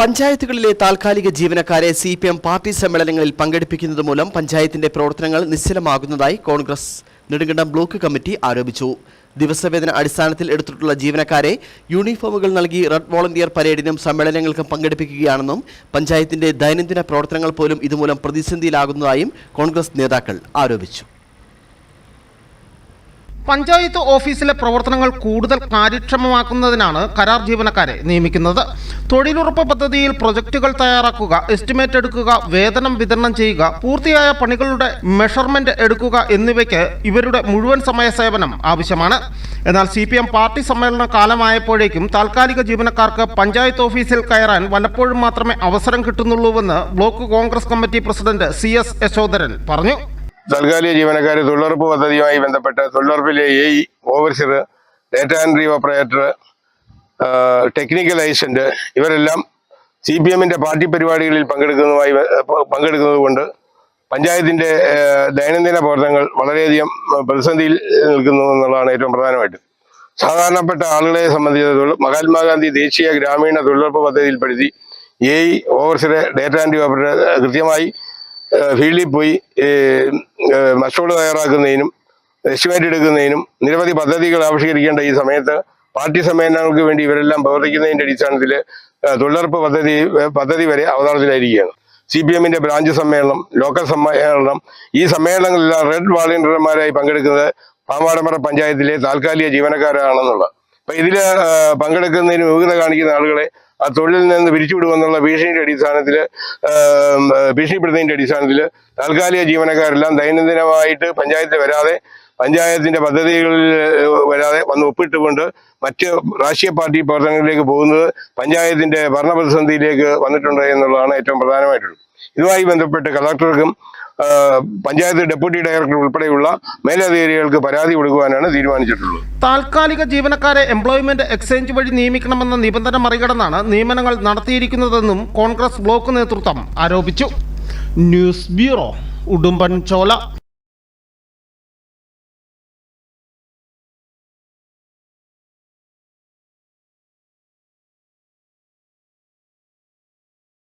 പഞ്ചായത്തുകളിലെ താൽക്കാലിക ജീവനക്കാരെ സിപിഎം പാർട്ടി സമ്മേളനങ്ങളിൽ പങ്കെടുപ്പിക്കുന്നത് മൂലം പഞ്ചായത്തിന്റെ പ്രവർത്തനങ്ങൾ നിശ്ചലമാകുന്നതായി കോൺഗ്രസ് നെടുങ്കണ്ടം ബ്ലോക്ക് കമ്മിറ്റി ആരോപിച്ചു. ദിവസവേതന അടിസ്ഥാനത്തിൽ എടുത്തിട്ടുള്ള ജീവനക്കാരെ യൂണിഫോമുകൾ നൽകി റെഡ് വോളണ്ടിയർ പരേഡിനും സമ്മേളനങ്ങൾക്കും പങ്കെടുപ്പിക്കുകയാണെന്നും പഞ്ചായത്തിന്റെ ദൈനംദിന പ്രവർത്തനങ്ങൾ പോലും ഇതുമൂലം പ്രതിസന്ധിയിലാകുന്നതായും കോൺഗ്രസ് നേതാക്കൾ ആരോപിച്ചു. പഞ്ചായത്ത് ഓഫീസിലെ പ്രവർത്തനങ്ങൾ കൂടുതൽ കാര്യക്ഷമമാക്കുന്നതിനാണ് കരാർ ജീവനക്കാരെ നിയമിക്കുന്നത്. തൊഴിലുറപ്പ് പദ്ധതിയിൽ പ്രൊജക്ടുകൾ തയ്യാറാക്കുക, എസ്റ്റിമേറ്റ് എടുക്കുക, വേതനം വിതരണം ചെയ്യുക, പൂർത്തിയായ പണികളുടെ മെഷർമെന്റ് എടുക്കുക എന്നിവയ്ക്ക് ഇവരുടെ മുഴുവൻ സമയ സേവനം ആവശ്യമാണ്. എന്നാൽ സിപിഎം പാർട്ടി സമ്മേളന കാലമായപ്പോഴേക്കും താൽക്കാലിക ജീവനക്കാർക്ക് പഞ്ചായത്ത് ഓഫീസിൽ കയറാൻ വല്ലപ്പോഴും മാത്രമേ അവസരം കിട്ടുന്നുള്ളൂവെന്ന് block Congress committee president CS Yasodharan പറഞ്ഞു. താൽക്കാലിക ജീവനക്കാരെ തൊഴിലുറപ്പ് പദ്ധതിയുമായി ബന്ധപ്പെട്ട് തൊഴിലുറപ്പിലെ AE, overseer, data entry operator, technical assistant ഇവരെല്ലാം CPMന്റെ പാർട്ടി പരിപാടികളിൽ പങ്കെടുക്കുന്നത് കൊണ്ട് പഞ്ചായത്തിന്റെ ദൈനംദിന പ്രവർത്തനങ്ങൾ വളരെയധികം പ്രതിസന്ധിയിൽ നിൽക്കുന്നു എന്നുള്ളതാണ് ഏറ്റവും പ്രധാനമായിട്ട്. സാധാരണപ്പെട്ട ആളുകളെ സംബന്ധിച്ചിടത്തോളം മഹാത്മാഗാന്ധി ദേശീയ ഗ്രാമീണ തൊഴിലുറപ്പ് പദ്ധതിയിൽപ്പെടുത്തി AE, overseer, data entry operator കൃത്യമായി ഫീൽഡിൽ പോയി മസ്റ്റോഡ് തയ്യാറാക്കുന്നതിനും എസ്റ്റിമേറ്റ് എടുക്കുന്നതിനും നിരവധി പദ്ധതികൾ ആവിഷ്കരിക്കേണ്ട ഈ സമയത്ത് പാർട്ടി സമ്മേളനങ്ങൾക്ക് വേണ്ടി ഇവരെല്ലാം പ്രവർത്തിക്കുന്നതിന്റെ അടിസ്ഥാനത്തിൽ തൊഴിലുറപ്പ് പദ്ധതി വരെ അവതാളത്തിലായിരിക്കുകയാണ്. CPMന്റെ ബ്രാഞ്ച് സമ്മേളനം, ലോക്കൽ സമ്മേളനം, ഈ സമ്മേളനങ്ങളിലെല്ലാം റെഡ് വാളണ്ടിയർമാരായി പങ്കെടുക്കുന്നത് പാമ്പാടമറ പഞ്ചായത്തിലെ താൽക്കാലിക ജീവനക്കാരാണെന്നുള്ളത്. അപ്പൊ ഇതില് പങ്കെടുക്കുന്നതിന് യോഗ്യത കാണിക്കുന്ന ആളുകളെ ആ തൊഴിലിൽ നിന്ന് പിരിച്ചുവിടുമെന്നുള്ള ഭീഷണിപ്പെടുന്നതിന്റെ അടിസ്ഥാനത്തിൽ താൽക്കാലിക ജീവനക്കാരെല്ലാം ദൈനംദിനമായിട്ട് പഞ്ചായത്തിൽ വരാതെ, പഞ്ചായത്തിന്റെ പദ്ധതികളിൽ വരാതെ വന്ന് ഒപ്പിട്ടുകൊണ്ട് മറ്റ് രാഷ്ട്രീയ പാർട്ടി പ്രവർത്തനങ്ങളിലേക്ക് പോകുന്നത് പഞ്ചായത്തിന്റെ ഭരണപ്രതിസന്ധിയിലേക്ക് വന്നിട്ടുണ്ട് എന്നുള്ളതാണ് ഏറ്റവും പ്രധാനമായിട്ടുള്ളത്. ഇതുമായി ബന്ധപ്പെട്ട് കളക്ടർക്കും പഞ്ചായത്ത് ഡെപ്യൂട്ടി ഡയറക്ടർ ഉൾപ്പെടെയുള്ള മേലധികാരികൾക്ക് പരാതി കൊടുക്കുവാനാണ് തീരുമാനിച്ചിട്ടുള്ളത്. താൽക്കാലിക ജീവനക്കാരെ എംപ്ലോയ്മെന്റ് എക്സ്ചേഞ്ച് വഴി നിയമിക്കണമെന്ന നിബന്ധന മറികടന്നാണ് നിയമനങ്ങൾ നടത്തിയിരിക്കുന്നതെന്നും കോൺഗ്രസ് ബ്ലോക്ക് നേതൃത്വം ആരോപിച്ചു. News bureau, Udumbanchola.